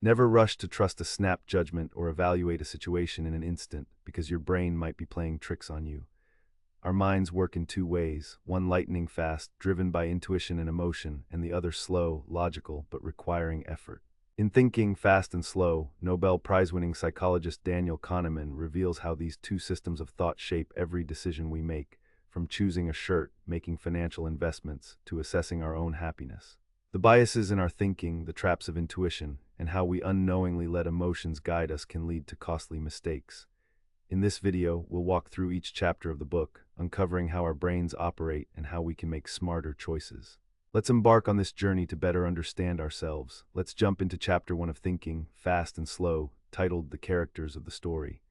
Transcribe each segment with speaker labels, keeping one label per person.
Speaker 1: Never rush to trust a snap judgment or evaluate a situation in an instant, because your brain might be playing tricks on you. Our minds work in two ways, one lightning fast, driven by intuition and emotion, and the other slow, logical, but requiring effort. In Thinking, Fast and Slow, Nobel Prize-winning psychologist Daniel Kahneman reveals how these two systems of thought shape every decision we make, from choosing a shirt, making financial investments, to assessing our own happiness. The biases in our thinking, the traps of intuition, and how we unknowingly let emotions guide us can lead to costly mistakes. In this video, we'll walk through each chapter of the book, uncovering how our brains operate and how we can make smarter choices. Let's embark on this journey to better understand ourselves. Let's jump into chapter 1 of Thinking, Fast and Slow, titled The Characters of the Story.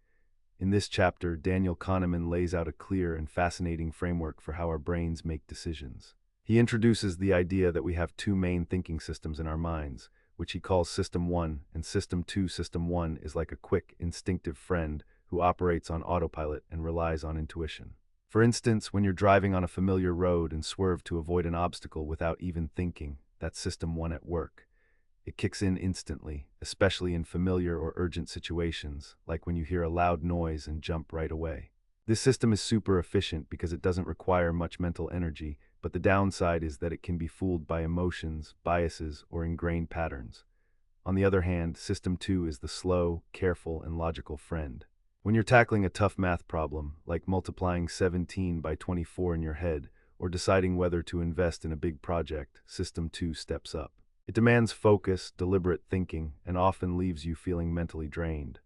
Speaker 1: In this chapter, Daniel Kahneman lays out a clear and fascinating framework for how our brains make decisions. He introduces the idea that we have two main thinking systems in our minds, which he calls System 1 and System 2. System 1 is like a quick, instinctive friend who operates on autopilot and relies on intuition. For instance, when you're driving on a familiar road and swerve to avoid an obstacle without even thinking, that's System 1 at work. It kicks in instantly, especially in familiar or urgent situations, like when you hear a loud noise and jump right away. This system is super efficient because it doesn't require much mental energy, but the downside is that it can be fooled by emotions, biases, or ingrained patterns. On the other hand, System 2 is the slow, careful, and logical friend. When you're tackling a tough math problem, like multiplying 17 by 24 in your head, or deciding whether to invest in a big project, System 2 steps up. It demands focus, deliberate thinking, and often leaves you feeling mentally drained.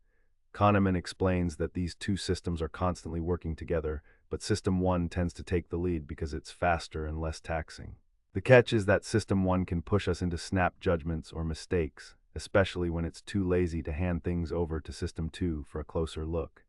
Speaker 1: Kahneman explains that these two systems are constantly working together, but System 1 tends to take the lead because it's faster and less taxing. The catch is that System 1 can push us into snap judgments or mistakes, especially when it's too lazy to hand things over to System 2 for a closer look.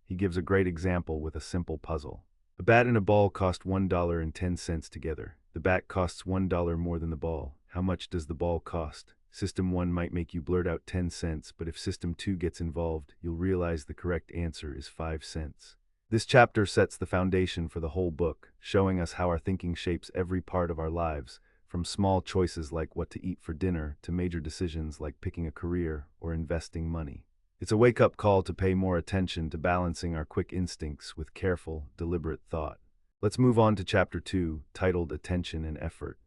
Speaker 1: He gives a great example with a simple puzzle. A bat and a ball cost $1.10 together. The bat costs $1 more than the ball. How much does the ball cost? System 1 might make you blurt out 10 cents, but if System 2 gets involved, you'll realize the correct answer is 5 cents. This chapter sets the foundation for the whole book, showing us how our thinking shapes every part of our lives, from small choices like what to eat for dinner to major decisions like picking a career or investing money. It's a wake-up call to pay more attention to balancing our quick instincts with careful, deliberate thought. Let's move on to Chapter 2, titled Attention and Effort.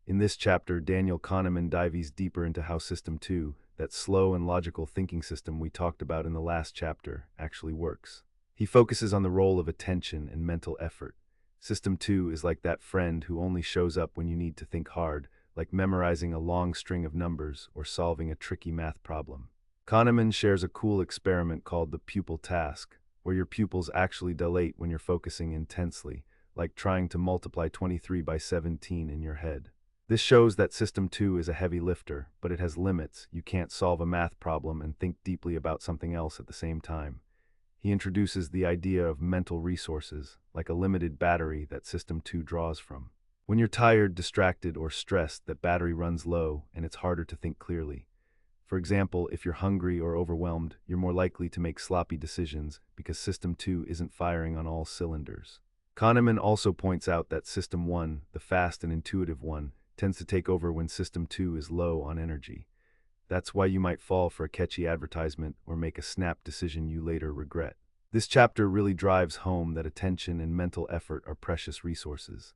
Speaker 1: In this chapter, Daniel Kahneman dives deeper into how System 2, that slow and logical thinking system we talked about in the last chapter, actually works. He focuses on the role of attention and mental effort. System 2 is like that friend who only shows up when you need to think hard, like memorizing a long string of numbers or solving a tricky math problem. Kahneman shares a cool experiment called the pupil task, where your pupils actually dilate when you're focusing intensely, like trying to multiply 23 by 17 in your head. This shows that System 2 is a heavy lifter, but it has limits. You can't solve a math problem and think deeply about something else at the same time. He introduces the idea of mental resources, like a limited battery that System 2 draws from. When you're tired, distracted, or stressed, that battery runs low and it's harder to think clearly. For example, if you're hungry or overwhelmed, you're more likely to make sloppy decisions because System 2 isn't firing on all cylinders. Kahneman also points out that System 1, the fast and intuitive one, tends to take over when System 2 is low on energy. That's why you might fall for a catchy advertisement or make a snap decision you later regret. This chapter really drives home that attention and mental effort are precious resources.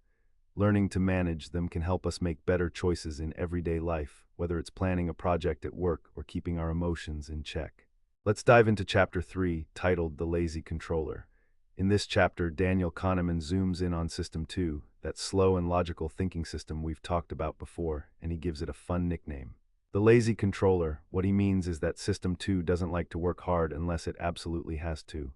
Speaker 1: Learning to manage them can help us make better choices in everyday life, whether it's planning a project at work or keeping our emotions in check. Let's dive into Chapter 3, titled The Lazy Controller. In this chapter, Daniel Kahneman zooms in on System 2, that slow and logical thinking system we've talked about before, and he gives it a fun nickname. The lazy controller. What he means is that System 2 doesn't like to work hard unless it absolutely has to.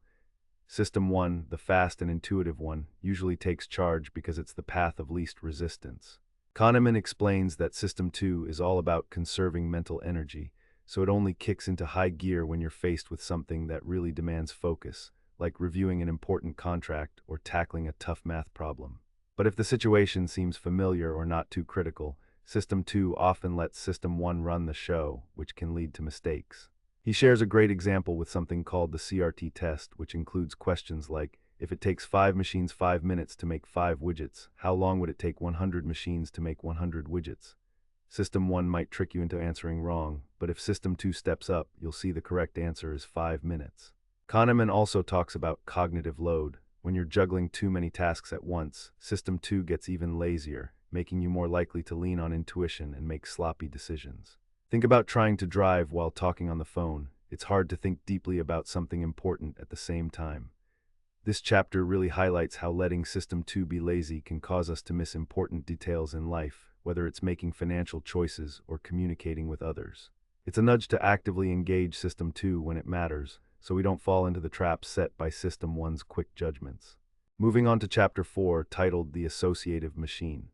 Speaker 1: System 1, the fast and intuitive one, usually takes charge because it's the path of least resistance. Kahneman explains that System 2 is all about conserving mental energy, so it only kicks into high gear when you're faced with something that really demands focus, like reviewing an important contract or tackling a tough math problem. But if the situation seems familiar or not too critical, System 2 often lets System 1 run the show, which can lead to mistakes. He shares a great example with something called the CRT test, which includes questions like, if it takes 5 machines 5 minutes to make 5 widgets, how long would it take 100 machines to make 100 widgets? System 1 might trick you into answering wrong, but if System 2 steps up, you'll see the correct answer is 5 minutes. Kahneman also talks about cognitive load. When you're juggling too many tasks at once, System 2 gets even lazier, making you more likely to lean on intuition and make sloppy decisions. Think about trying to drive while talking on the phone. It's hard to think deeply about something important at the same time. This chapter really highlights how letting System 2 be lazy can cause us to miss important details in life, whether it's making financial choices or communicating with others. It's a nudge to actively engage System 2 when it matters, so we don't fall into the traps set by System 1's quick judgments. Moving on to Chapter 4, titled The Associative Machine.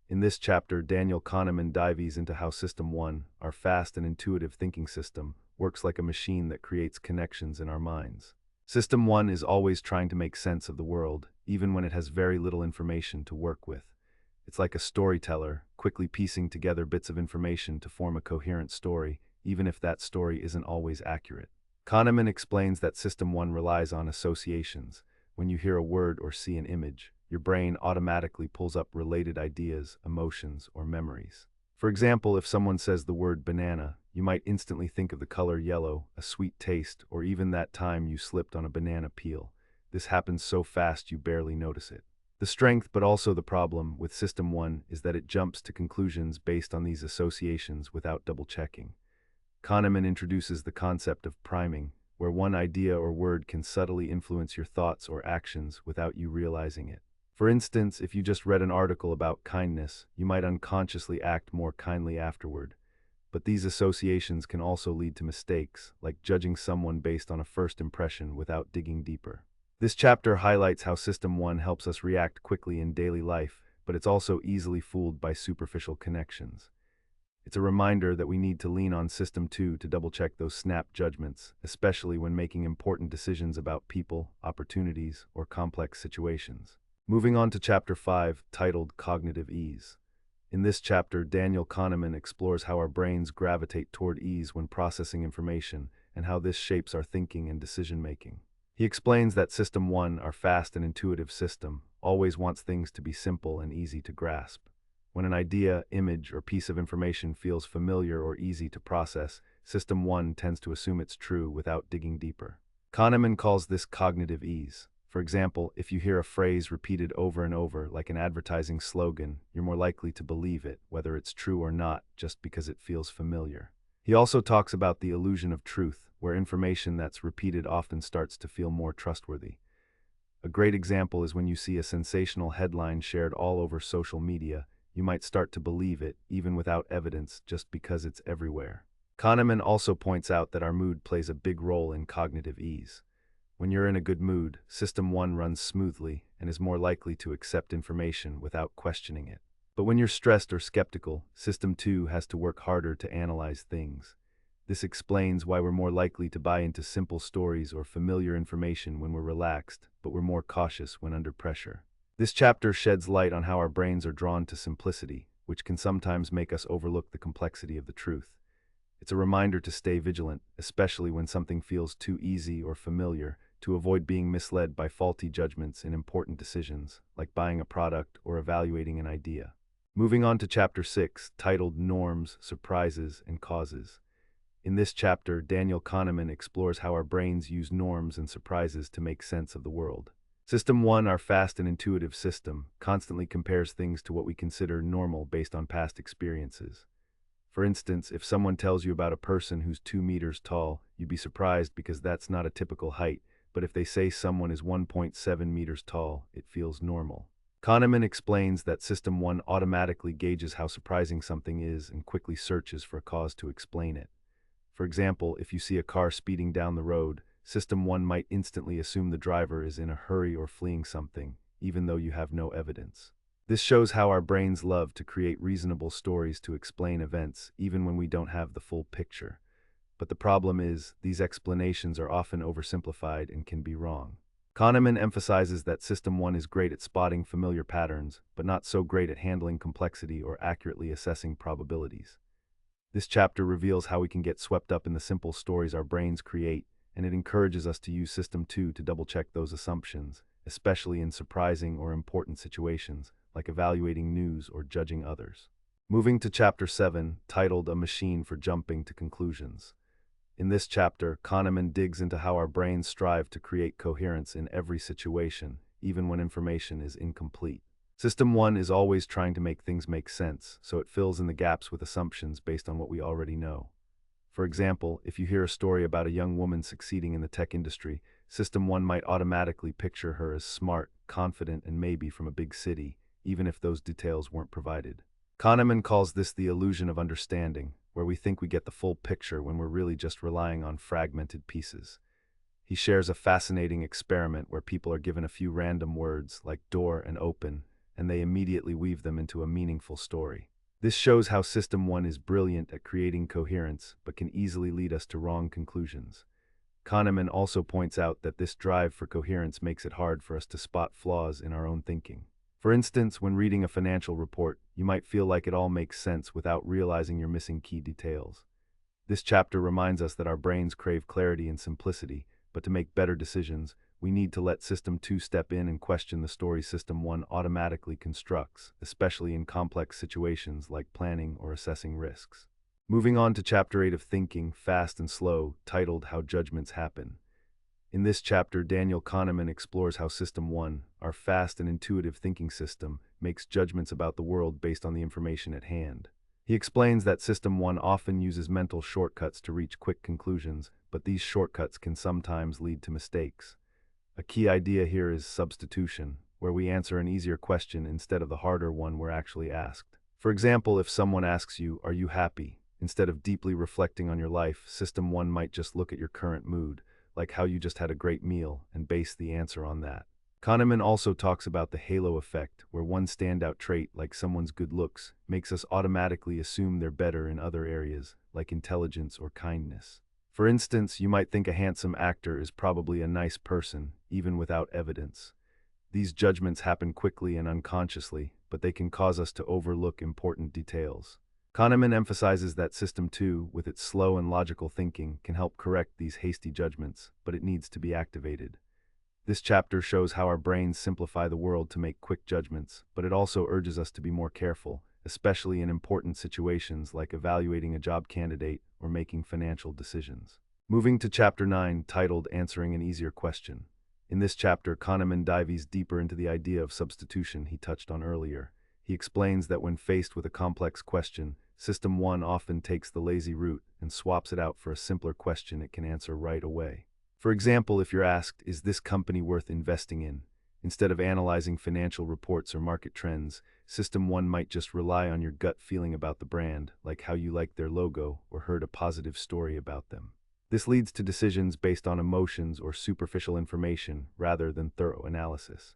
Speaker 1: In this chapter, Daniel Kahneman dives into how System 1, our fast and intuitive thinking system, works like a machine that creates connections in our minds. System 1 is always trying to make sense of the world, even when it has very little information to work with. It's like a storyteller, quickly piecing together bits of information to form a coherent story, even if that story isn't always accurate. Kahneman explains that System 1 relies on associations. When you hear a word or see an image, your brain automatically pulls up related ideas, emotions, or memories. For example, if someone says the word banana, you might instantly think of the color yellow, a sweet taste, or even that time you slipped on a banana peel. This happens so fast you barely notice it. The strength, but also the problem, with System 1 is that it jumps to conclusions based on these associations without double-checking. Kahneman introduces the concept of priming, where one idea or word can subtly influence your thoughts or actions without you realizing it. For instance, if you just read an article about kindness, you might unconsciously act more kindly afterward. But these associations can also lead to mistakes, like judging someone based on a first impression without digging deeper. This chapter highlights how System 1 helps us react quickly in daily life, but it's also easily fooled by superficial connections. It's a reminder that we need to lean on System 2 to double-check those snap judgments, especially when making important decisions about people, opportunities, or complex situations. Moving on to Chapter 5, titled Cognitive Ease. In this chapter, Daniel Kahneman explores how our brains gravitate toward ease when processing information and how this shapes our thinking and decision-making. He explains that System 1, our fast and intuitive system, always wants things to be simple and easy to grasp. When an idea, image, or piece of information feels familiar or easy to process, System 1 tends to assume it's true without digging deeper. Kahneman calls this cognitive ease. For example, if you hear a phrase repeated over and over, like an advertising slogan, you're more likely to believe it, whether it's true or not, just because it feels familiar. He also talks about the illusion of truth, where information that's repeated often starts to feel more trustworthy. A great example is when you see a sensational headline shared all over social media, you might start to believe it, even without evidence, just because it's everywhere. Kahneman also points out that our mood plays a big role in cognitive ease. When you're in a good mood, System 1 runs smoothly and is more likely to accept information without questioning it. But when you're stressed or skeptical, System 2 has to work harder to analyze things. This explains why we're more likely to buy into simple stories or familiar information when we're relaxed, but we're more cautious when under pressure. This chapter sheds light on how our brains are drawn to simplicity, which can sometimes make us overlook the complexity of the truth. It's a reminder to stay vigilant, especially when something feels too easy or familiar, to avoid being misled by faulty judgments in important decisions, like buying a product or evaluating an idea. Moving on to Chapter 6, titled Norms, Surprises, and Causes. In this chapter, Daniel Kahneman explores how our brains use norms and surprises to make sense of the world. System 1, our fast and intuitive system, constantly compares things to what we consider normal based on past experiences. For instance, if someone tells you about a person who's 2 meters tall, you'd be surprised because that's not a typical height, but if they say someone is 1.7 meters tall, it feels normal. Kahneman explains that System 1 automatically gauges how surprising something is and quickly searches for a cause to explain it. For example, if you see a car speeding down the road, System 1 might instantly assume the driver is in a hurry or fleeing something, even though you have no evidence. This shows how our brains love to create reasonable stories to explain events, even when we don't have the full picture. But the problem is, these explanations are often oversimplified and can be wrong. Kahneman emphasizes that System 1 is great at spotting familiar patterns, but not so great at handling complexity or accurately assessing probabilities. This chapter reveals how we can get swept up in the simple stories our brains create, and it encourages us to use System 2 to double-check those assumptions, especially in surprising or important situations, like evaluating news or judging others. Moving to Chapter 7, titled A Machine for Jumping to Conclusions. In this chapter, Kahneman digs into how our brains strive to create coherence in every situation, even when information is incomplete. System 1 is always trying to make things make sense, so it fills in the gaps with assumptions based on what we already know. For example, if you hear a story about a young woman succeeding in the tech industry, System 1 might automatically picture her as smart, confident, and maybe from a big city, even if those details weren't provided. Kahneman calls this the illusion of understanding, where we think we get the full picture when we're really just relying on fragmented pieces. He shares a fascinating experiment where people are given a few random words like door and open, and they immediately weave them into a meaningful story. This shows how System 1 is brilliant at creating coherence, but can easily lead us to wrong conclusions. Kahneman also points out that this drive for coherence makes it hard for us to spot flaws in our own thinking. For instance, when reading a financial report, you might feel like it all makes sense without realizing you're missing key details. This chapter reminds us that our brains crave clarity and simplicity, but to make better decisions, we need to let System 2 step in and question the story System 1 automatically constructs, especially in complex situations like planning or assessing risks. Moving on to Chapter 8 of Thinking, Fast and Slow, titled How Judgments Happen. In this chapter, Daniel Kahneman explores how System 1, our fast and intuitive thinking system, makes judgments about the world based on the information at hand. He explains that System 1 often uses mental shortcuts to reach quick conclusions, but these shortcuts can sometimes lead to mistakes. A key idea here is substitution, where we answer an easier question instead of the harder one we're actually asked. For example, if someone asks you, "Are you happy?" instead of deeply reflecting on your life, System 1 might just look at your current mood, like how you just had a great meal, and base the answer on that. Kahneman also talks about the halo effect, where one standout trait, like someone's good looks, makes us automatically assume they're better in other areas, like intelligence or kindness. For instance, you might think a handsome actor is probably a nice person, even without evidence. These judgments happen quickly and unconsciously, but they can cause us to overlook important details. Kahneman emphasizes that System 2, with its slow and logical thinking, can help correct these hasty judgments, but it needs to be activated. This chapter shows how our brains simplify the world to make quick judgments, but it also urges us to be more careful, especially in important situations like evaluating a job candidate or making financial decisions. Moving to Chapter 9, titled Answering an Easier Question. In this chapter, Kahneman dives deeper into the idea of substitution he touched on earlier. He explains that when faced with a complex question, System 1 often takes the lazy route and swaps it out for a simpler question it can answer right away. For example, if you're asked, "Is this company worth investing in?" instead of analyzing financial reports or market trends, System 1 might just rely on your gut feeling about the brand, like how you liked their logo or heard a positive story about them. This leads to decisions based on emotions or superficial information rather than thorough analysis.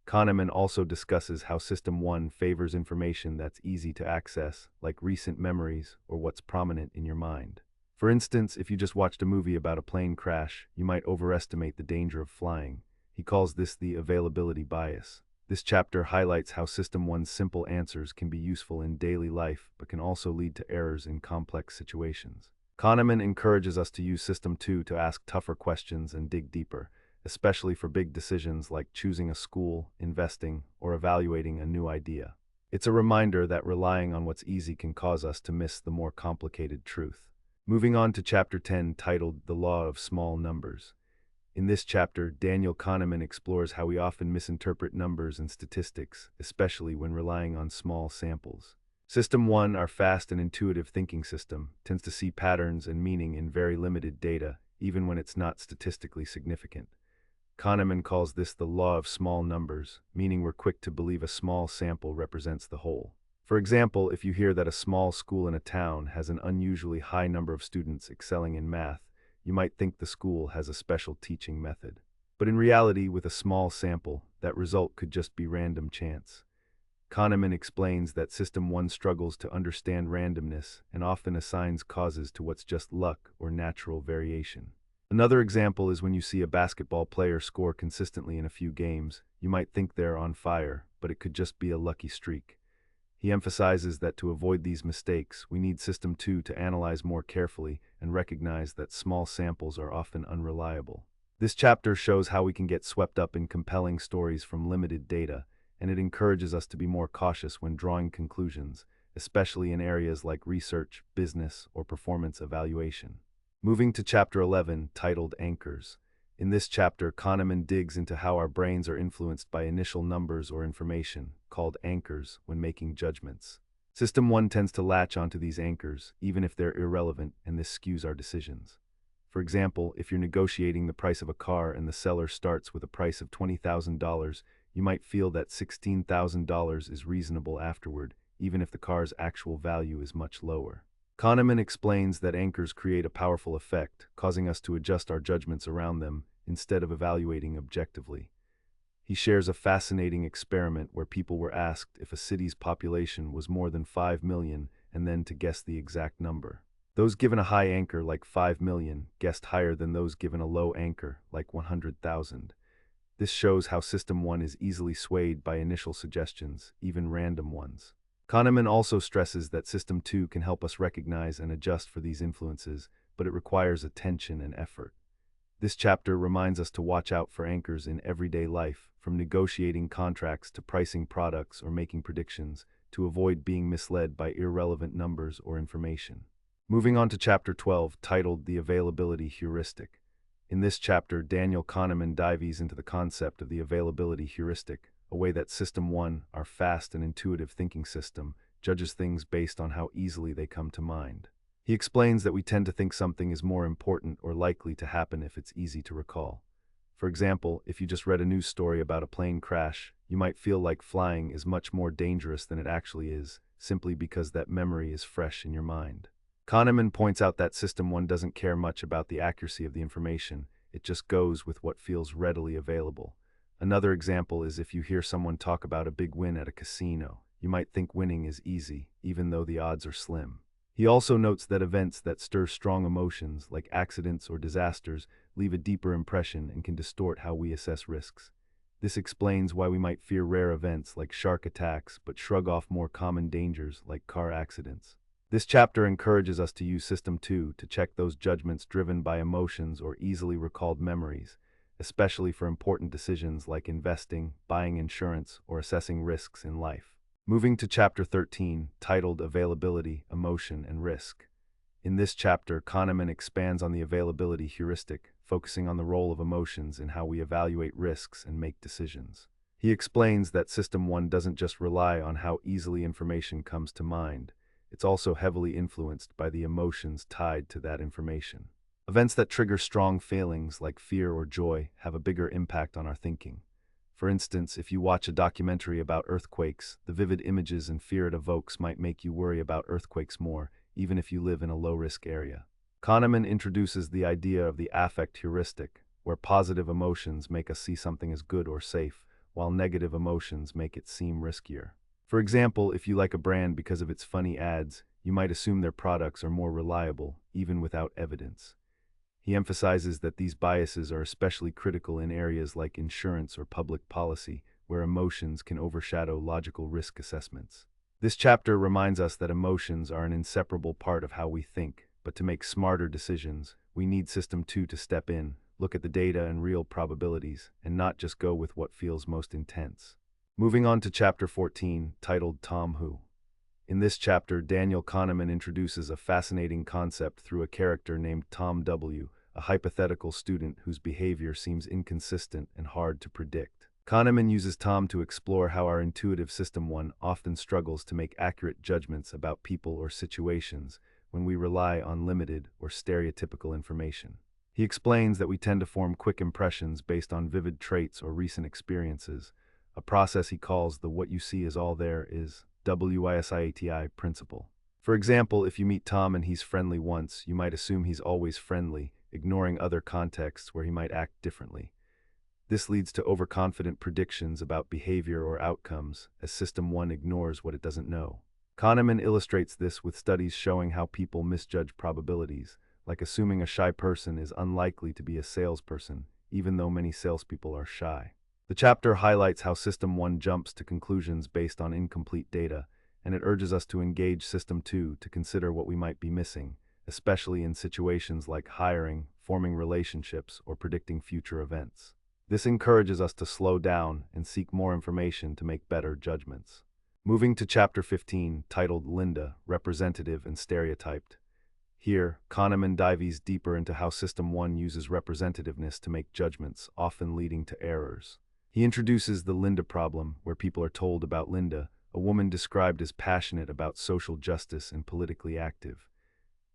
Speaker 1: Kahneman also discusses how System 1 favors information that's easy to access, like recent memories or what's prominent in your mind. For instance, if you just watched a movie about a plane crash, you might overestimate the danger of flying. He calls this the availability bias. This chapter highlights how System 1's simple answers can be useful in daily life, but can also lead to errors in complex situations. Kahneman encourages us to use System 2 to ask tougher questions and dig deeper, especially for big decisions like choosing a school, investing, or evaluating a new idea. It's a reminder that relying on what's easy can cause us to miss the more complicated truth. Moving on to Chapter 10, titled The Law of Small Numbers. In this chapter, Daniel Kahneman explores how we often misinterpret numbers and statistics, especially when relying on small samples. System 1, our fast and intuitive thinking system, tends to see patterns and meaning in very limited data, even when it's not statistically significant. Kahneman calls this the law of small numbers, meaning we're quick to believe a small sample represents the whole. For example, if you hear that a small school in a town has an unusually high number of students excelling in math, you might think the school has a special teaching method. But in reality, with a small sample, that result could just be random chance. Kahneman explains that System 1 struggles to understand randomness and often assigns causes to what's just luck or natural variation. Another example is when you see a basketball player score consistently in a few games, you might think they're on fire, but it could just be a lucky streak. He emphasizes that to avoid these mistakes, we need System 2 to analyze more carefully and recognize that small samples are often unreliable. This chapter shows how we can get swept up in compelling stories from limited data, and it encourages us to be more cautious when drawing conclusions, especially in areas like research, business, or performance evaluation. Moving to Chapter 11, titled Anchors. In this chapter, Kahneman digs into how our brains are influenced by initial numbers or information, called anchors, when making judgments. System 1 tends to latch onto these anchors, even if they're irrelevant, and this skews our decisions. For example, if you're negotiating the price of a car and the seller starts with a price of $20,000, you might feel that $16,000 is reasonable afterward, even if the car's actual value is much lower. Kahneman explains that anchors create a powerful effect, causing us to adjust our judgments around them instead of evaluating objectively. He shares a fascinating experiment where people were asked if a city's population was more than 5 million and then to guess the exact number. Those given a high anchor, like 5 million, guessed higher than those given a low anchor, like 100,000. This shows how System 1 is easily swayed by initial suggestions, even random ones. Kahneman also stresses that System 2 can help us recognize and adjust for these influences, but it requires attention and effort. This chapter reminds us to watch out for anchors in everyday life, from negotiating contracts to pricing products or making predictions, to avoid being misled by irrelevant numbers or information. Moving on to Chapter 12, titled The Availability Heuristic. In this chapter, Daniel Kahneman dives into the concept of the availability heuristic, a way that System 1, our fast and intuitive thinking system, judges things based on how easily they come to mind. He explains that we tend to think something is more important or likely to happen if it's easy to recall. For example, if you just read a news story about a plane crash, you might feel like flying is much more dangerous than it actually is, simply because that memory is fresh in your mind. Kahneman points out that System 1 doesn't care much about the accuracy of the information, it just goes with what feels readily available. Another example is if you hear someone talk about a big win at a casino, you might think winning is easy, even though the odds are slim. He also notes that events that stir strong emotions, like accidents or disasters, leave a deeper impression and can distort how we assess risks. This explains why we might fear rare events like shark attacks but shrug off more common dangers like car accidents. This chapter encourages us to use System 2 to check those judgments driven by emotions or easily recalled memories, especially for important decisions like investing, buying insurance, or assessing risks in life. Moving to Chapter 13, titled Availability, Emotion, and Risk. In this chapter, Kahneman expands on the availability heuristic, focusing on the role of emotions in how we evaluate risks and make decisions. He explains that System 1 doesn't just rely on how easily information comes to mind, it's also heavily influenced by the emotions tied to that information. Events that trigger strong feelings like fear or joy have a bigger impact on our thinking. For instance, if you watch a documentary about earthquakes, the vivid images and fear it evokes might make you worry about earthquakes more, even if you live in a low-risk area. Kahneman introduces the idea of the affect heuristic, where positive emotions make us see something as good or safe, while negative emotions make it seem riskier. For example, if you like a brand because of its funny ads, you might assume their products are more reliable, even without evidence. He emphasizes that these biases are especially critical in areas like insurance or public policy, where emotions can overshadow logical risk assessments. This chapter reminds us that emotions are an inseparable part of how we think, but to make smarter decisions, we need System 2 to step in, look at the data and real probabilities, and not just go with what feels most intense. Moving on to Chapter 14, titled Tom Who. In this chapter, Daniel Kahneman introduces a fascinating concept through a character named Tom W., a hypothetical student whose behavior seems inconsistent and hard to predict. Kahneman uses Tom to explore how our intuitive System 1 often struggles to make accurate judgments about people or situations when we rely on limited or stereotypical information. He explains that we tend to form quick impressions based on vivid traits or recent experiences, a process he calls the "what you see is all there is" WISIATI principle. For example, if you meet Tom and he's friendly once, you might assume he's always friendly, ignoring other contexts where he might act differently. This leads to overconfident predictions about behavior or outcomes, as System 1 ignores what it doesn't know. Kahneman illustrates this with studies showing how people misjudge probabilities, like assuming a shy person is unlikely to be a salesperson, even though many salespeople are shy. The chapter highlights how System 1 jumps to conclusions based on incomplete data, and it urges us to engage System 2 to consider what we might be missing, especially in situations like hiring, forming relationships, or predicting future events. This encourages us to slow down and seek more information to make better judgments. Moving to Chapter 15, titled Linda, Representative and Stereotyped. Here, Kahneman dives deeper into how System 1 uses representativeness to make judgments, often leading to errors. He introduces the Linda problem, where people are told about Linda, a woman described as passionate about social justice and politically active.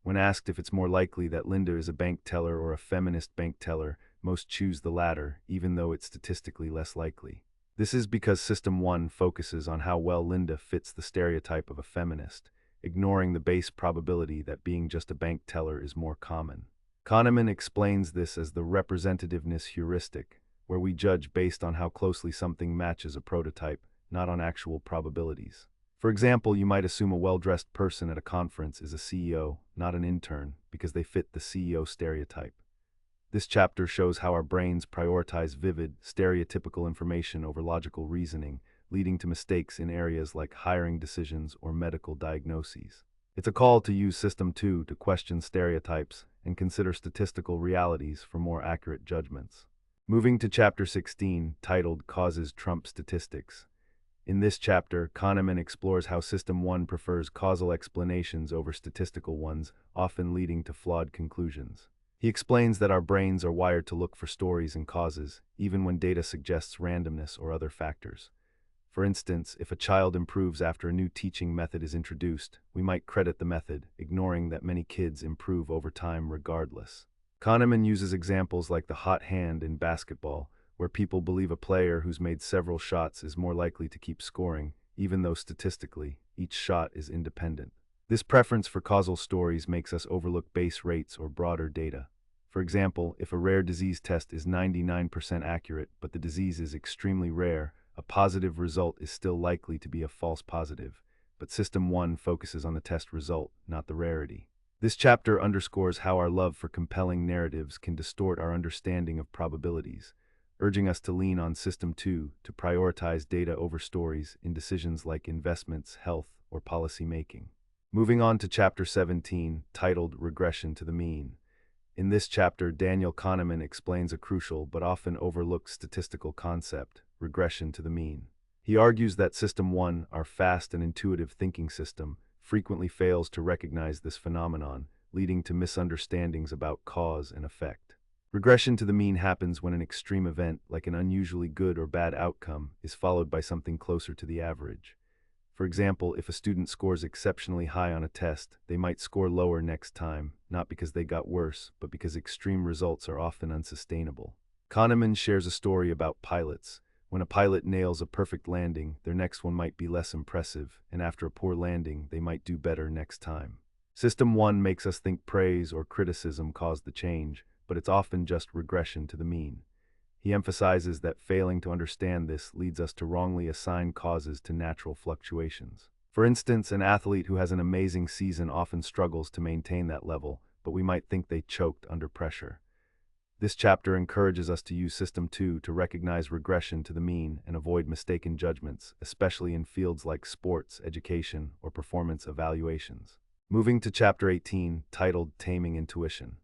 Speaker 1: When asked if it's more likely that Linda is a bank teller or a feminist bank teller, most choose the latter, even though it's statistically less likely. This is because System 1 focuses on how well Linda fits the stereotype of a feminist, ignoring the base probability that being just a bank teller is more common. Kahneman explains this as the representativeness heuristic, where we judge based on how closely something matches a prototype, not on actual probabilities. For example, you might assume a well-dressed person at a conference is a CEO, not an intern, because they fit the CEO stereotype. This chapter shows how our brains prioritize vivid, stereotypical information over logical reasoning, leading to mistakes in areas like hiring decisions or medical diagnoses. It's a call to use System 2 to question stereotypes and consider statistical realities for more accurate judgments. Moving to Chapter 16, titled Causes Trump Statistics. In this chapter, Kahneman explores how System 1 prefers causal explanations over statistical ones, often leading to flawed conclusions. He explains that our brains are wired to look for stories and causes, even when data suggests randomness or other factors. For instance, if a child improves after a new teaching method is introduced, we might credit the method, ignoring that many kids improve over time regardless. Kahneman uses examples like the hot hand in basketball, where people believe a player who's made several shots is more likely to keep scoring, even though statistically, each shot is independent. This preference for causal stories makes us overlook base rates or broader data. For example, if a rare disease test is 99% accurate, but the disease is extremely rare, a positive result is still likely to be a false positive. But System 1 focuses on the test result, not the rarity. This chapter underscores how our love for compelling narratives can distort our understanding of probabilities, urging us to lean on System 2 to prioritize data over stories in decisions like investments, health, or policy making. Moving on to Chapter 17, titled Regression to the Mean. In this chapter, Daniel Kahneman explains a crucial but often overlooked statistical concept, regression to the mean. He argues that System 1, our fast and intuitive thinking system, frequently fails to recognize this phenomenon, leading to misunderstandings about cause and effect. Regression to the mean happens when an extreme event, like an unusually good or bad outcome, is followed by something closer to the average. For example, if a student scores exceptionally high on a test, they might score lower next time, not because they got worse, but because extreme results are often unsustainable. Kahneman shares a story about pilots. When a pilot nails a perfect landing, their next one might be less impressive, and after a poor landing, they might do better next time. System 1 makes us think praise or criticism caused the change, but it's often just regression to the mean. He emphasizes that failing to understand this leads us to wrongly assign causes to natural fluctuations. For instance, an athlete who has an amazing season often struggles to maintain that level, but we might think they choked under pressure. This chapter encourages us to use System 2 to recognize regression to the mean and avoid mistaken judgments, especially in fields like sports, education, or performance evaluations. Moving to Chapter 18, titled Taming Intuition.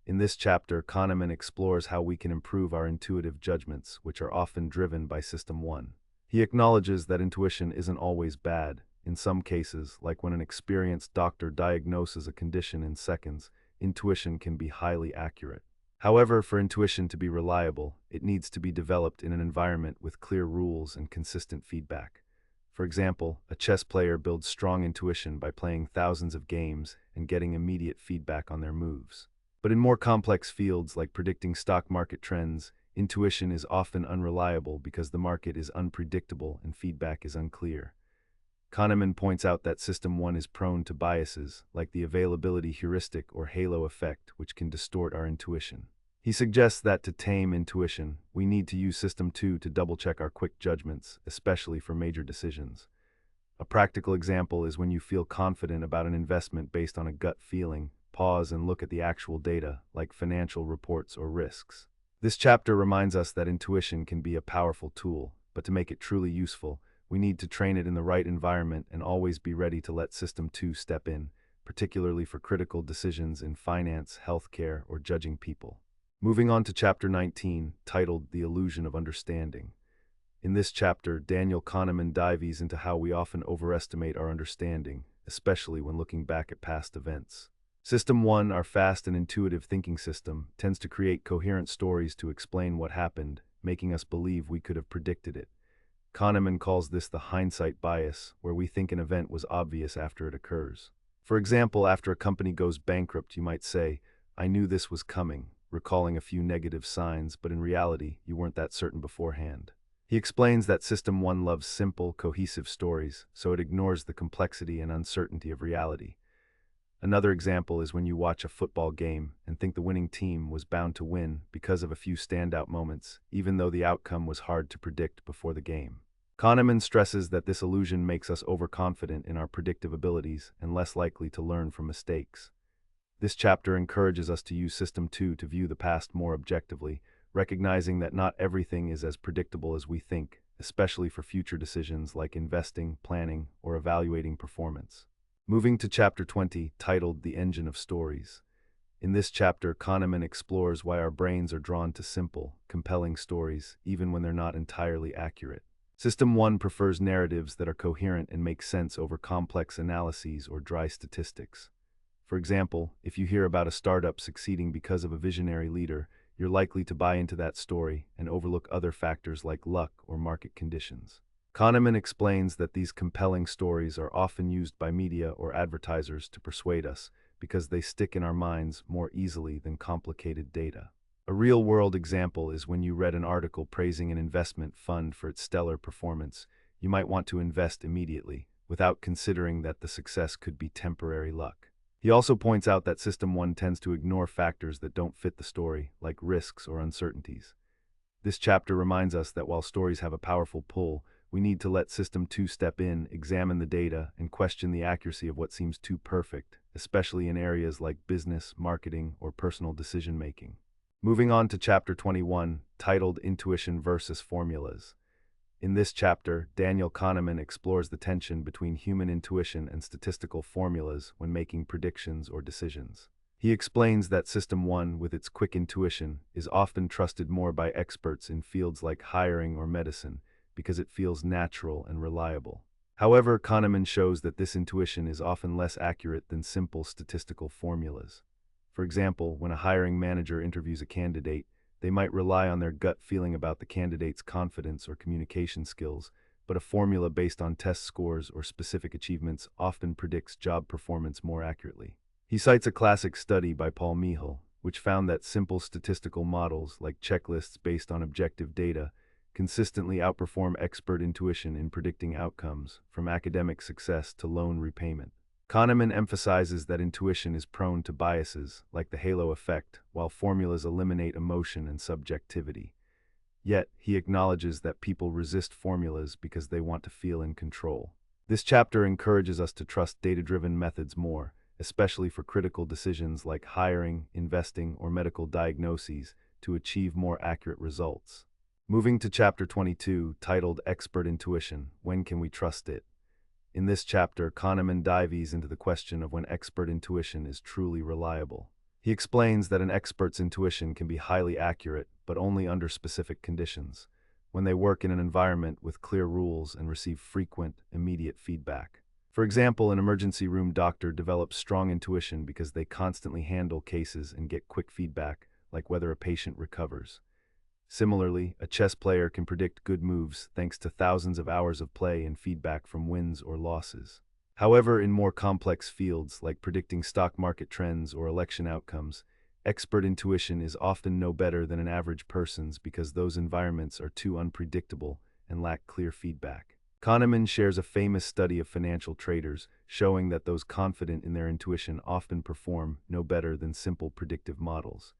Speaker 1: In this chapter, Kahneman explores how we can improve our intuitive judgments, which are often driven by System 1. He acknowledges that intuition isn't always bad. In some cases, like when an experienced doctor diagnoses a condition in seconds, intuition can be highly accurate. However, for intuition to be reliable, it needs to be developed in an environment with clear rules and consistent feedback. For example, a chess player builds strong intuition by playing thousands of games and getting immediate feedback on their moves. But in more complex fields like predicting stock market trends, intuition is often unreliable because the market is unpredictable and feedback is unclear. Kahneman points out that System 1 is prone to biases, like the availability heuristic or halo effect, which can distort our intuition. He suggests that to tame intuition, we need to use System 2 to double-check our quick judgments, especially for major decisions. A practical example is when you feel confident about an investment based on a gut feeling. Pause and look at the actual data, like financial reports or risks. This chapter reminds us that intuition can be a powerful tool, but to make it truly useful, we need to train it in the right environment and always be ready to let System 2 step in, particularly for critical decisions in finance, healthcare, or judging people. Moving on to Chapter 19, titled The Illusion of Understanding. In this chapter, Daniel Kahneman dives into how we often overestimate our understanding, especially when looking back at past events. System 1, our fast and intuitive thinking system, tends to create coherent stories to explain what happened, making us believe we could have predicted it. Kahneman calls this the hindsight bias, where we think an event was obvious after it occurs. For example, after a company goes bankrupt, you might say, "I knew this was coming," recalling a few negative signs, but in reality, you weren't that certain beforehand. He explains that System 1 loves simple, cohesive stories, so it ignores the complexity and uncertainty of reality. Another example is when you watch a football game and think the winning team was bound to win because of a few standout moments, even though the outcome was hard to predict before the game. Kahneman stresses that this illusion makes us overconfident in our predictive abilities and less likely to learn from mistakes. This chapter encourages us to use System 2 to view the past more objectively, recognizing that not everything is as predictable as we think, especially for future decisions like investing, planning, or evaluating performance. Moving to Chapter 20, titled The Engine of Stories. In this chapter, Kahneman explores why our brains are drawn to simple, compelling stories, even when they're not entirely accurate. System 1 prefers narratives that are coherent and make sense over complex analyses or dry statistics. For example, if you hear about a startup succeeding because of a visionary leader, you're likely to buy into that story and overlook other factors like luck or market conditions. Kahneman explains that these compelling stories are often used by media or advertisers to persuade us because they stick in our minds more easily than complicated data. A real-world example is when you read an article praising an investment fund for its stellar performance. You might want to invest immediately, without considering that the success could be temporary luck. He also points out that System 1 tends to ignore factors that don't fit the story, like risks or uncertainties. This chapter reminds us that while stories have a powerful pull, we need to let System 2 step in, examine the data, and question the accuracy of what seems too perfect, especially in areas like business, marketing, or personal decision-making. Moving on to Chapter 21, titled Intuition versus Formulas. In this chapter, Daniel Kahneman explores the tension between human intuition and statistical formulas when making predictions or decisions. He explains that System 1, with its quick intuition, is often trusted more by experts in fields like hiring or medicine because it feels natural and reliable. However, Kahneman shows that this intuition is often less accurate than simple statistical formulas. For example, when a hiring manager interviews a candidate, they might rely on their gut feeling about the candidate's confidence or communication skills, but a formula based on test scores or specific achievements often predicts job performance more accurately. He cites a classic study by Paul Michel, which found that simple statistical models, like checklists based on objective data, consistently outperform expert intuition in predicting outcomes, from academic success to loan repayment. Kahneman emphasizes that intuition is prone to biases, like the halo effect, while formulas eliminate emotion and subjectivity. Yet, he acknowledges that people resist formulas because they want to feel in control. This chapter encourages us to trust data-driven methods more, especially for critical decisions like hiring, investing, or medical diagnoses, to achieve more accurate results. Moving to Chapter 22, titled Expert Intuition, When Can We Trust It? In this chapter, Kahneman dives into the question of when expert intuition is truly reliable. He explains that an expert's intuition can be highly accurate, but only under specific conditions, when they work in an environment with clear rules and receive frequent, immediate feedback. For example, an emergency room doctor develops strong intuition because they constantly handle cases and get quick feedback, like whether a patient recovers. Similarly, a chess player can predict good moves thanks to thousands of hours of play and feedback from wins or losses. However, in more complex fields, like predicting stock market trends or election outcomes, expert intuition is often no better than an average person's because those environments are too unpredictable and lack clear feedback. Kahneman shares a famous study of financial traders, showing that those confident in their intuition often perform no better than simple predictive models.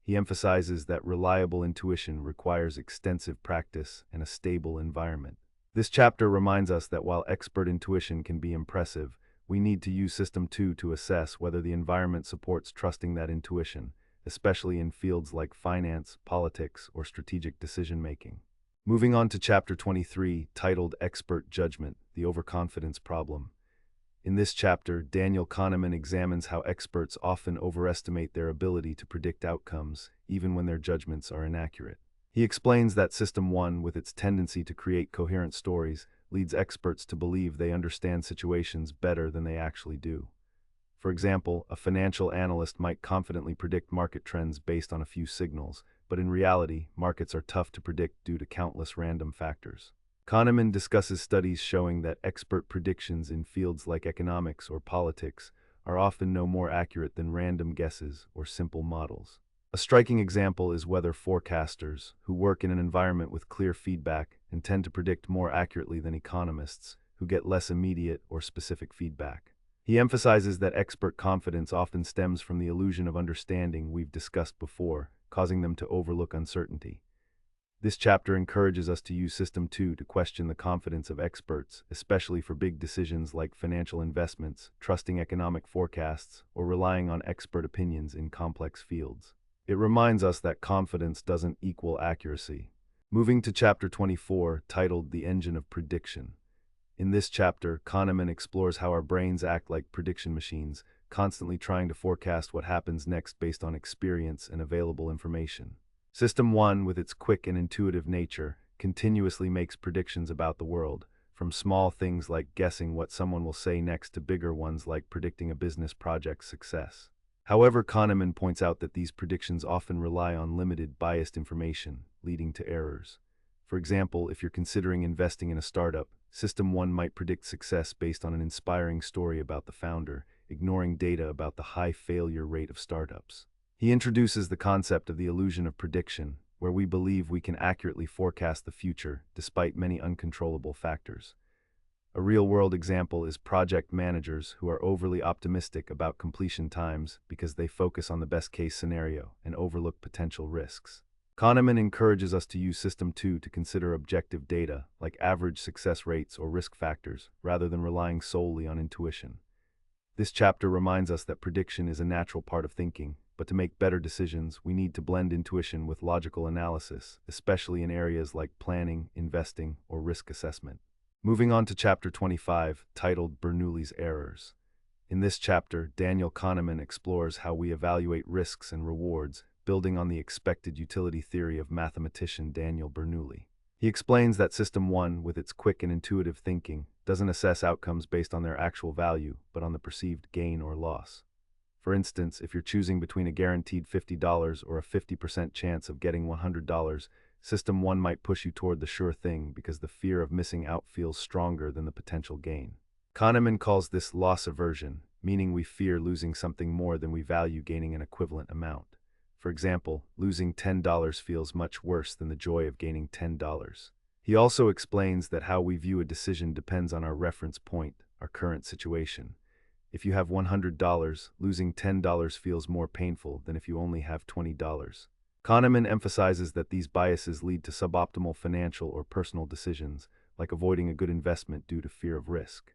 Speaker 1: He emphasizes that reliable intuition requires extensive practice and a stable environment. This chapter reminds us that while expert intuition can be impressive, we need to use System 2 to assess whether the environment supports trusting that intuition, especially in fields like finance, politics, or strategic decision-making. Moving on to Chapter 23, titled Expert Judgment, The Overconfidence Problem. In this chapter, Daniel Kahneman examines how experts often overestimate their ability to predict outcomes, even when their judgments are inaccurate. He He explains that System 1, with its tendency to create coherent stories, leads experts to believe they understand situations better than they actually do. For example, a financial analyst might confidently predict market trends based on a few signals, but in reality, markets are tough to predict due to countless random factors. Kahneman discusses studies showing that expert predictions in fields like economics or politics are often no more accurate than random guesses or simple models. A striking example is weather forecasters, who work in an environment with clear feedback and tend to predict more accurately than economists, who get less immediate or specific feedback. He emphasizes that expert confidence often stems from the illusion of understanding we've discussed before, causing them to overlook uncertainty. This chapter encourages us to use System 2 to question the confidence of experts, especially for big decisions like financial investments, trusting economic forecasts, or relying on expert opinions in complex fields. It reminds us that confidence doesn't equal accuracy. Moving to Chapter 24, titled The Engine of Prediction. In this chapter, Kahneman explores how our brains act like prediction machines, constantly trying to forecast what happens next based on experience and available information. System 1, with its quick and intuitive nature, continuously makes predictions about the world, from small things like guessing what someone will say next to bigger ones like predicting a business project's success. However, Kahneman points out that these predictions often rely on limited, biased information, leading to errors. For example, if you're considering investing in a startup, System 1 might predict success based on an inspiring story about the founder, ignoring data about the high failure rate of startups. He introduces the concept of the illusion of prediction, where we believe we can accurately forecast the future despite many uncontrollable factors. A real-world example is project managers who are overly optimistic about completion times because they focus on the best-case scenario and overlook potential risks. Kahneman encourages us to use System 2 to consider objective data, like average success rates or risk factors, rather than relying solely on intuition. This chapter reminds us that prediction is a natural part of thinking, but to make better decisions, we need to blend intuition with logical analysis, especially in areas like planning, investing, or risk assessment. Moving on to Chapter 25, titled Bernoulli's Errors. In this chapter, Daniel Kahneman explores how we evaluate risks and rewards, building on the expected utility theory of mathematician Daniel Bernoulli. He explains that System 1, with its quick and intuitive thinking, doesn't assess outcomes based on their actual value, but on the perceived gain or loss. For instance, if you're choosing between a guaranteed $50 or a 50% chance of getting $100, System 1 might push you toward the sure thing because the fear of missing out feels stronger than the potential gain. Kahneman calls this loss aversion, meaning we fear losing something more than we value gaining an equivalent amount. For example, losing $10 feels much worse than the joy of gaining $10. He also explains that how we view a decision depends on our reference point, our current situation. If you have $100, losing $10 feels more painful than if you only have $20. Kahneman emphasizes that these biases lead to suboptimal financial or personal decisions, like avoiding a good investment due to fear of risk.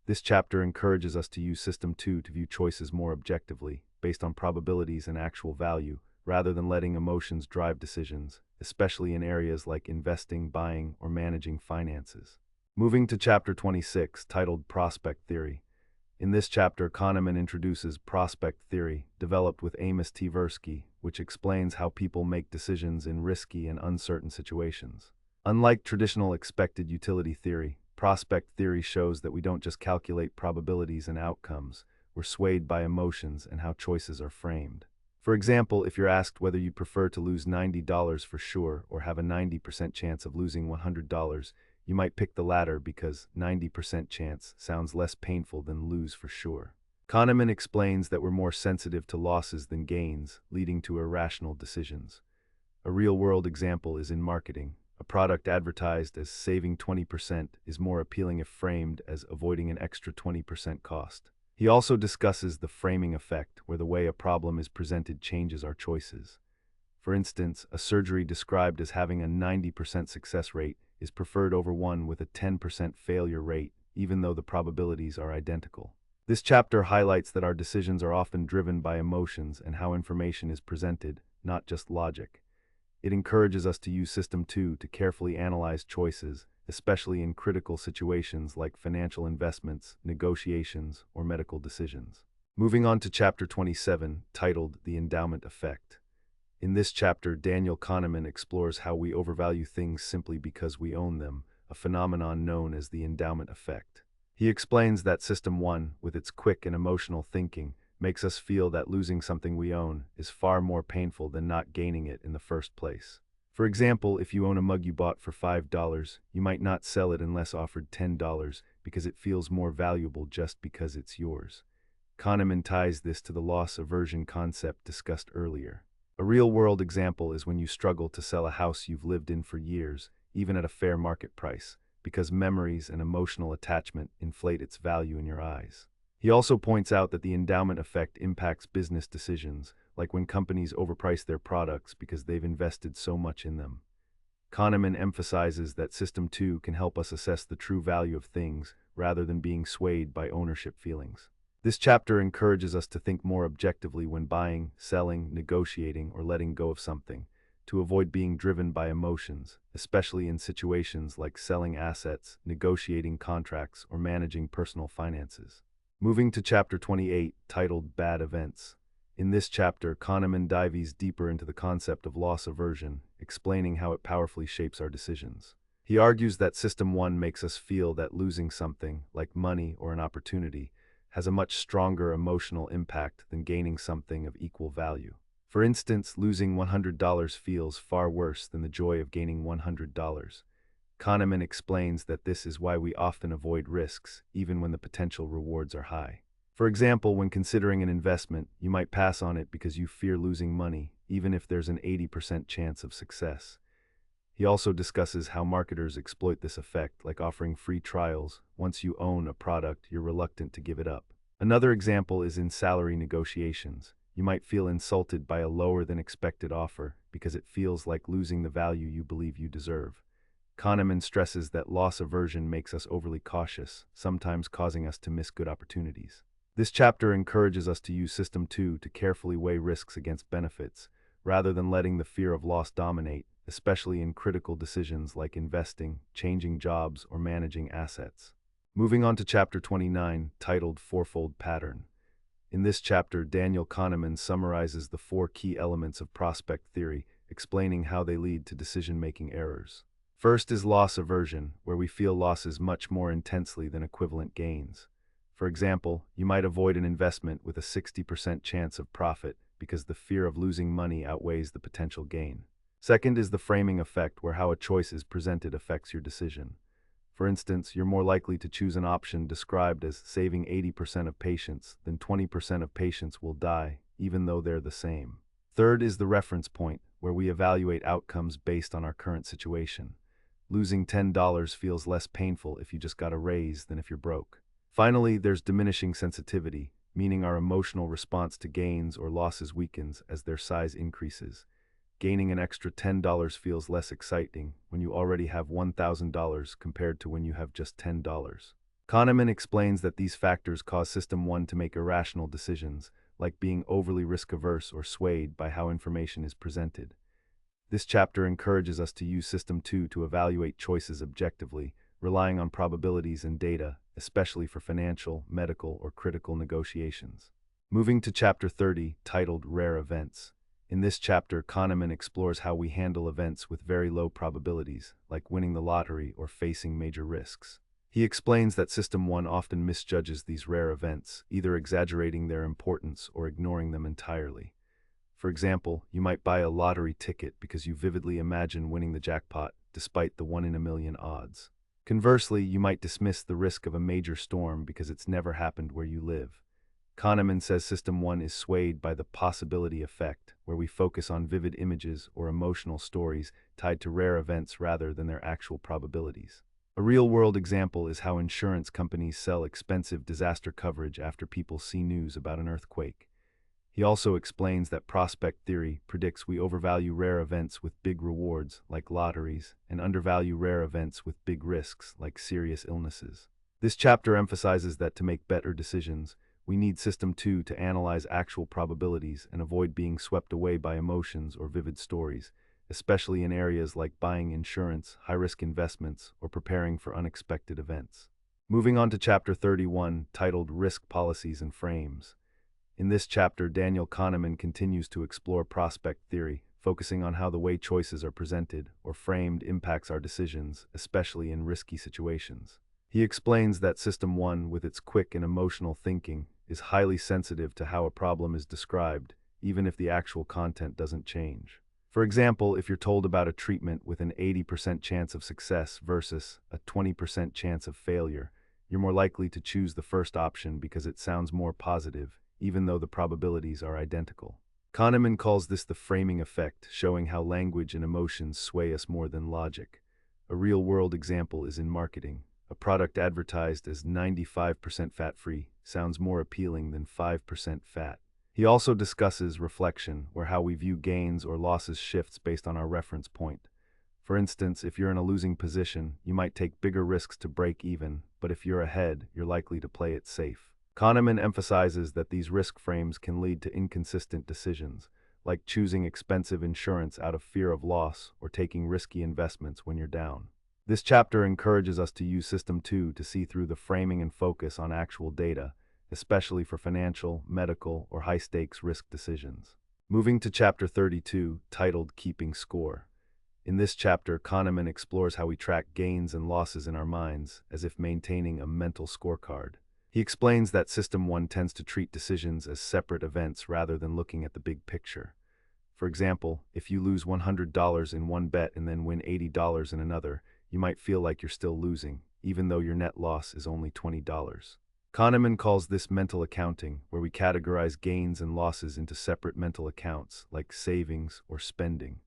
Speaker 1: This chapter encourages us to use System 2 to view choices more objectively, based on probabilities and actual value, rather than letting emotions drive decisions, especially in areas like investing, buying, or managing finances. Moving to Chapter 26, titled Prospect Theory. In this chapter, Kahneman introduces prospect theory, developed with Amos Tversky, which explains how people make decisions in risky and uncertain situations. Unlike traditional expected utility theory, prospect theory shows that we don't just calculate probabilities and outcomes, we're swayed by emotions and how choices are framed. For example, if you're asked whether you prefer to lose $90 for sure or have a 90% chance of losing $100, you might pick the latter because 90% chance sounds less painful than lose for sure. Kahneman explains that we're more sensitive to losses than gains, leading to irrational decisions. A real-world example is in marketing. A product advertised as saving 20% is more appealing if framed as avoiding an extra 20% cost. He also discusses the framing effect, where the way a problem is presented changes our choices. For instance, a surgery described as having a 90% success rate is preferred over one with a 10% failure rate, even though the probabilities are identical. This chapter highlights that our decisions are often driven by emotions and how information is presented, not just logic. It encourages us to use System 2 to carefully analyze choices, especially in critical situations like financial investments, negotiations, or medical decisions. Moving on to Chapter 27, titled The Endowment Effect. In this chapter, Daniel Kahneman explores how we overvalue things simply because we own them, a phenomenon known as the endowment effect. He explains that System 1, with its quick and emotional thinking, makes us feel that losing something we own is far more painful than not gaining it in the first place. For example, if you own a mug you bought for $5, you might not sell it unless offered $10 because it feels more valuable just because it's yours. Kahneman ties this to the loss aversion concept discussed earlier. A real-world example is when you struggle to sell a house you've lived in for years, even at a fair market price, because memories and emotional attachment inflate its value in your eyes. He also points out that the endowment effect impacts business decisions, like when companies overprice their products because they've invested so much in them. Kahneman emphasizes that System 2 can help us assess the true value of things rather than being swayed by ownership feelings. This chapter encourages us to think more objectively when buying, selling, negotiating, or letting go of something, to avoid being driven by emotions, especially in situations like selling assets, negotiating contracts, or managing personal finances. Moving to Chapter 28, titled Bad Events. In this chapter, Kahneman dives deeper into the concept of loss aversion, explaining how it powerfully shapes our decisions. He argues that System 1 makes us feel that losing something, like money or an opportunity, has a much stronger emotional impact than gaining something of equal value. For instance, losing $100 feels far worse than the joy of gaining $100. Kahneman explains that this is why we often avoid risks, even when the potential rewards are high. For example, when considering an investment, you might pass on it because you fear losing money, even if there's an 80% chance of success. He also discusses how marketers exploit this effect, like offering free trials. Once you own a product, you're reluctant to give it up. Another example is in salary negotiations. You might feel insulted by a lower than expected offer because it feels like losing the value you believe you deserve. Kahneman stresses that loss aversion makes us overly cautious, sometimes causing us to miss good opportunities. This chapter encourages us to use System 2 to carefully weigh risks against benefits, rather than letting the fear of loss dominate, especially in critical decisions like investing, changing jobs, or managing assets. Moving on to Chapter 29, titled Fourfold Pattern. In this chapter, Daniel Kahneman summarizes the 4 key elements of prospect theory, explaining how they lead to decision-making errors. First is loss aversion, where we feel losses much more intensely than equivalent gains. For example, you might avoid an investment with a 60% chance of profit because the fear of losing money outweighs the potential gain. Second is the framing effect, where how a choice is presented affects your decision. For instance, you're more likely to choose an option described as saving 80% of patients than 20% of patients will die, even though they're the same. Third is the reference point, where we evaluate outcomes based on our current situation. Losing $10 feels less painful if you just got a raise than if you're broke. Finally, there's diminishing sensitivity, meaning our emotional response to gains or losses weakens as their size increases. Gaining an extra $10 feels less exciting when you already have $1,000 compared to when you have just $10. Kahneman explains that these factors cause System 1 to make irrational decisions, like being overly risk-averse or swayed by how information is presented. This chapter encourages us to use System 2 to evaluate choices objectively, relying on probabilities and data, especially for financial, medical, or critical negotiations. Moving to Chapter 30, titled Rare Events. In this chapter, Kahneman explores how we handle events with very low probabilities, like winning the lottery or facing major risks. He explains that System 1 often misjudges these rare events, either exaggerating their importance or ignoring them entirely. For example, you might buy a lottery ticket because you vividly imagine winning the jackpot, despite the 1 in a million odds. Conversely, you might dismiss the risk of a major storm because it's never happened where you live. Kahneman says System 1 is swayed by the possibility effect, where we focus on vivid images or emotional stories tied to rare events rather than their actual probabilities. A real-world example is how insurance companies sell expensive disaster coverage after people see news about an earthquake. He also explains that prospect theory predicts we overvalue rare events with big rewards, like lotteries, and undervalue rare events with big risks, like serious illnesses. This chapter emphasizes that to make better decisions, we need System 2 to analyze actual probabilities and avoid being swept away by emotions or vivid stories, especially in areas like buying insurance, high-risk investments, or preparing for unexpected events. Moving on to Chapter 31, titled Risk Policies and Frames. In this chapter, Daniel Kahneman continues to explore prospect theory, focusing on how the way choices are presented or framed impacts our decisions, especially in risky situations. He explains that System 1, with its quick and emotional thinking, is highly sensitive to how a problem is described, even if the actual content doesn't change. For example, if you're told about a treatment with an 80% chance of success versus a 20% chance of failure, you're more likely to choose the first option because it sounds more positive, even though the probabilities are identical. Kahneman calls this the framing effect, showing how language and emotions sway us more than logic. A real-world example is in marketing. A product advertised as 95% fat-free sounds more appealing than 5% fat. He also discusses reflection, where how we view gains or losses shifts based on our reference point. For instance, if you're in a losing position, you might take bigger risks to break even, but if you're ahead, you're likely to play it safe. Kahneman emphasizes that these risk frames can lead to inconsistent decisions, like choosing expensive insurance out of fear of loss or taking risky investments when you're down. This chapter encourages us to use System 2 to see through the framing and focus on actual data, especially for financial, medical, or high-stakes risk decisions. Moving to Chapter 32, titled Keeping Score. In this chapter, Kahneman explores how we track gains and losses in our minds, as if maintaining a mental scorecard. He explains that System 1 tends to treat decisions as separate events rather than looking at the big picture. For example, if you lose $100 in one bet and then win $80 in another, you might feel like you're still losing, even though your net loss is only $20. Kahneman calls this mental accounting, where we categorize gains and losses into separate mental accounts, like savings or spending.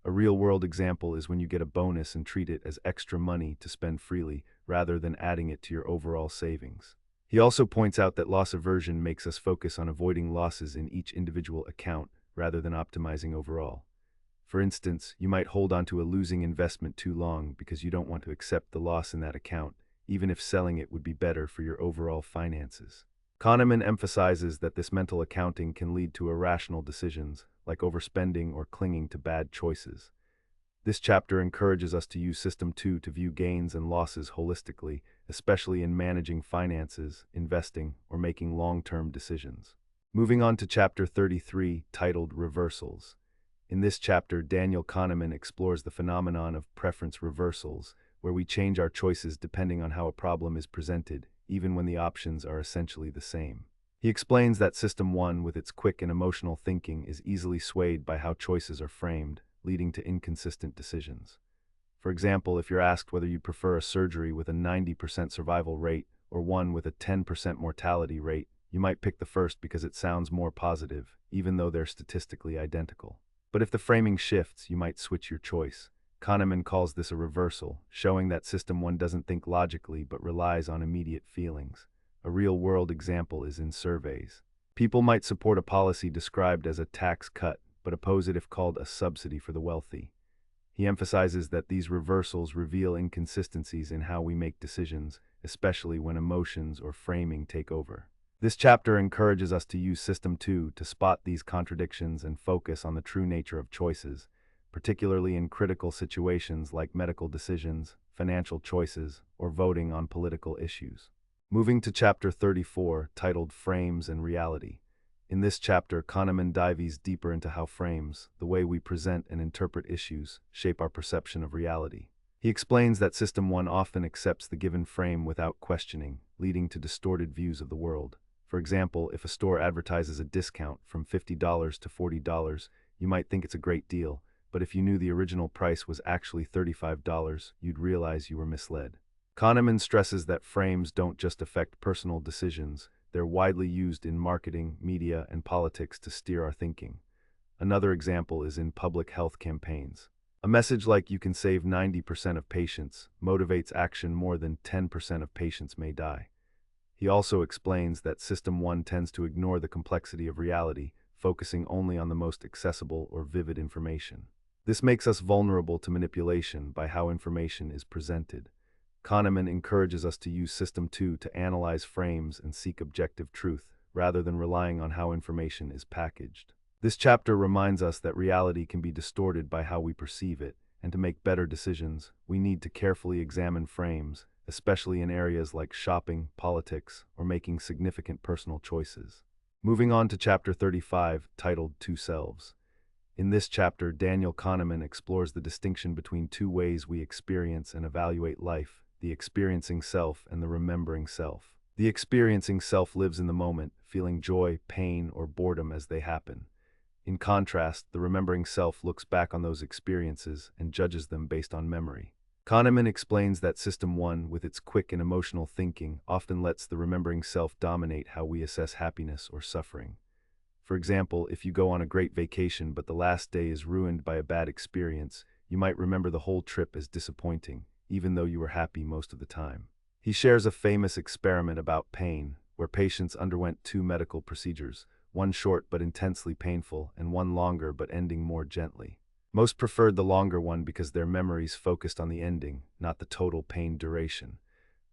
Speaker 1: A real-world example is when you get a bonus and treat it as extra money to spend freely, rather than adding it to your overall savings. He also points out that loss aversion makes us focus on avoiding losses in each individual account, rather than optimizing overall. For instance, you might hold on to a losing investment too long because you don't want to accept the loss in that account, even if selling it would be better for your overall finances. Kahneman emphasizes that this mental accounting can lead to irrational decisions, like overspending or clinging to bad choices. This chapter encourages us to use System 2 to view gains and losses holistically, especially in managing finances, investing, or making long-term decisions. Moving on to Chapter 33, titled Reversals. In this chapter, Daniel Kahneman explores the phenomenon of preference reversals, where we change our choices depending on how a problem is presented, even when the options are essentially the same. He explains that System 1, with its quick and emotional thinking, is easily swayed by how choices are framed, leading to inconsistent decisions. For example, if you're asked whether you prefer a surgery with a 90% survival rate or one with a 10% mortality rate, you might pick the first because it sounds more positive, even though they're statistically identical. But if the framing shifts, you might switch your choice. Kahneman calls this a reversal, showing that System 1 doesn't think logically but relies on immediate feelings. A real-world example is in surveys. People might support a policy described as a tax cut, but oppose it if called a subsidy for the wealthy. He emphasizes that these reversals reveal inconsistencies in how we make decisions, especially when emotions or framing take over. This chapter encourages us to use System 2 to spot these contradictions and focus on the true nature of choices, particularly in critical situations like medical decisions, financial choices, or voting on political issues. Moving to Chapter 34, titled Frames and Reality. In this chapter, Kahneman dives deeper into how frames, the way we present and interpret issues, shape our perception of reality. He explains that System 1 often accepts the given frame without questioning, leading to distorted views of the world. For example, if a store advertises a discount from $50 to $40, you might think it's a great deal, but if you knew the original price was actually $35, you'd realize you were misled. Kahneman stresses that frames don't just affect personal decisions, they're widely used in marketing, media, and politics to steer our thinking. Another example is in public health campaigns. A message like "you can save 90% of patients" motivates action more than 10% of patients may die. He also explains that System 1 tends to ignore the complexity of reality, focusing only on the most accessible or vivid information. This makes us vulnerable to manipulation by how information is presented. Kahneman encourages us to use System 2 to analyze frames and seek objective truth, rather than relying on how information is packaged. This chapter reminds us that reality can be distorted by how we perceive it, and to make better decisions, we need to carefully examine frames, especially in areas like shopping, politics, or making significant personal choices. Moving on to Chapter 35, titled Two Selves. In this chapter, Daniel Kahneman explores the distinction between two ways we experience and evaluate life: the experiencing self and the remembering self. The experiencing self lives in the moment, feeling joy, pain, or boredom as they happen. In contrast, the remembering self looks back on those experiences and judges them based on memory. Kahneman explains that System 1, with its quick and emotional thinking, often lets the remembering self dominate how we assess happiness or suffering. For example, if you go on a great vacation but the last day is ruined by a bad experience, you might remember the whole trip as disappointing, even though you were happy most of the time. He shares a famous experiment about pain, where patients underwent two medical procedures, one short but intensely painful, and one longer but ending more gently. Most preferred the longer one because their memories focused on the ending, not the total pain duration.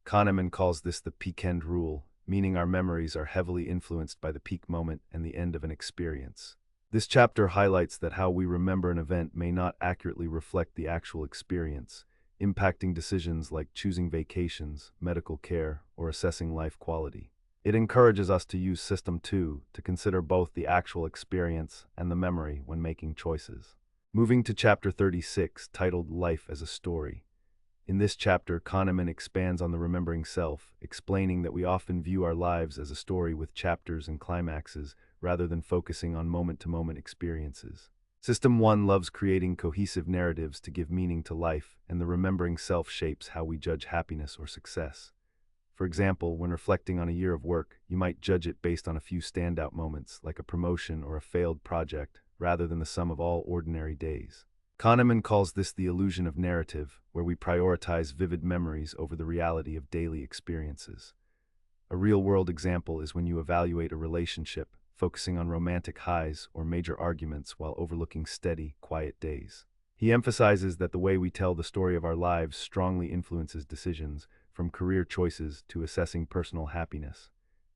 Speaker 1: Kahneman calls this the peak end rule, meaning our memories are heavily influenced by the peak moment and the end of an experience. This chapter highlights that how we remember an event may not accurately reflect the actual experience, impacting decisions like choosing vacations, medical care, or assessing life quality. It encourages us to use System 2 to consider both the actual experience and the memory when making choices. Moving to Chapter 36, titled Life as a Story. In this chapter, Kahneman expands on the remembering self, explaining that we often view our lives as a story with chapters and climaxes, rather than focusing on moment-to-moment experiences. System 1 loves creating cohesive narratives to give meaning to life, and the remembering self shapes how we judge happiness or success. For example, when reflecting on a year of work, you might judge it based on a few standout moments, like a promotion or a failed project, rather than the sum of all ordinary days. Kahneman calls this the illusion of narrative, where we prioritize vivid memories over the reality of daily experiences. A real-world example is when you evaluate a relationship, focusing on romantic highs or major arguments while overlooking steady, quiet days. He emphasizes that the way we tell the story of our lives strongly influences decisions, from career choices to assessing personal happiness.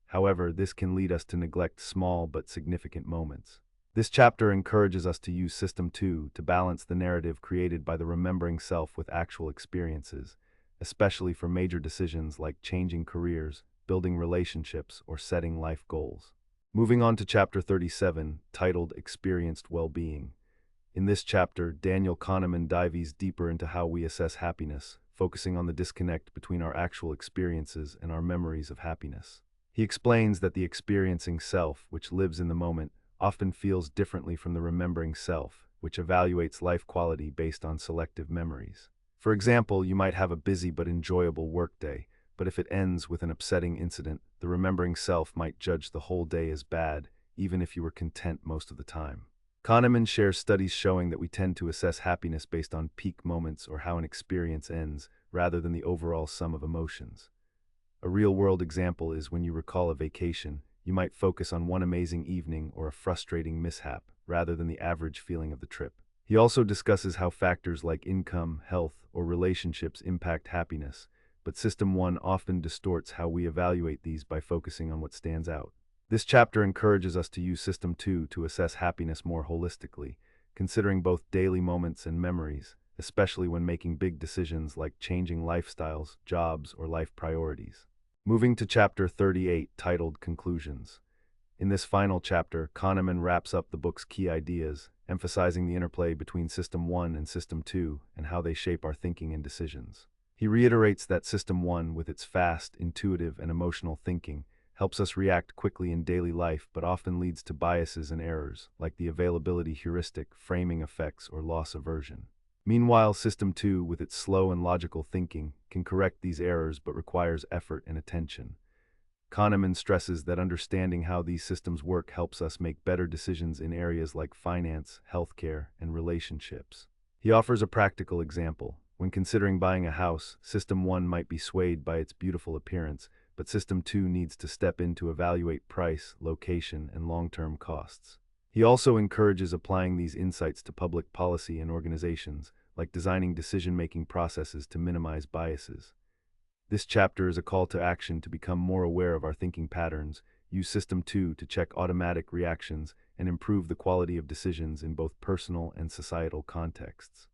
Speaker 1: However, this can lead us to neglect small but significant moments. This chapter encourages us to use System 2 to balance the narrative created by the remembering self with actual experiences, especially for major decisions like changing careers, building relationships, or setting life goals. Moving on to Chapter 37, titled Experienced Well-Being. In this chapter, Daniel Kahneman dives deeper into how we assess happiness, focusing on the disconnect between our actual experiences and our memories of happiness. He explains that the experiencing self, which lives in the moment, often feels differently from the remembering self, which evaluates life quality based on selective memories. For example, you might have a busy but enjoyable workday, but if it ends with an upsetting incident, the remembering self might judge the whole day as bad, even if you were content most of the time. Kahneman shares studies showing that we tend to assess happiness based on peak moments or how an experience ends, rather than the overall sum of emotions. A real-world example is when you recall a vacation, you might focus on one amazing evening or a frustrating mishap, rather than the average feeling of the trip. He also discusses how factors like income, health, or relationships impact happiness, but System 1 often distorts how we evaluate these by focusing on what stands out. This chapter encourages us to use System 2 to assess happiness more holistically, considering both daily moments and memories, especially when making big decisions like changing lifestyles, jobs, or life priorities. Moving to Chapter 38, titled Conclusions. In this final chapter, Kahneman wraps up the book's key ideas, emphasizing the interplay between System 1 and System 2 and how they shape our thinking and decisions. He reiterates that System 1, with its fast, intuitive, and emotional thinking, helps us react quickly in daily life but often leads to biases and errors, like the availability heuristic, framing effects, or loss aversion. Meanwhile, System 2, with its slow and logical thinking, can correct these errors but requires effort and attention. Kahneman stresses that understanding how these systems work helps us make better decisions in areas like finance, healthcare, and relationships. He offers a practical example. When considering buying a house, System 1 might be swayed by its beautiful appearance, but System 2 needs to step in to evaluate price, location, and long-term costs. He also encourages applying these insights to public policy and organizations, like designing decision-making processes to minimize biases. This chapter is a call to action to become more aware of our thinking patterns, use System 2 to check automatic reactions, and improve the quality of decisions in both personal and societal contexts.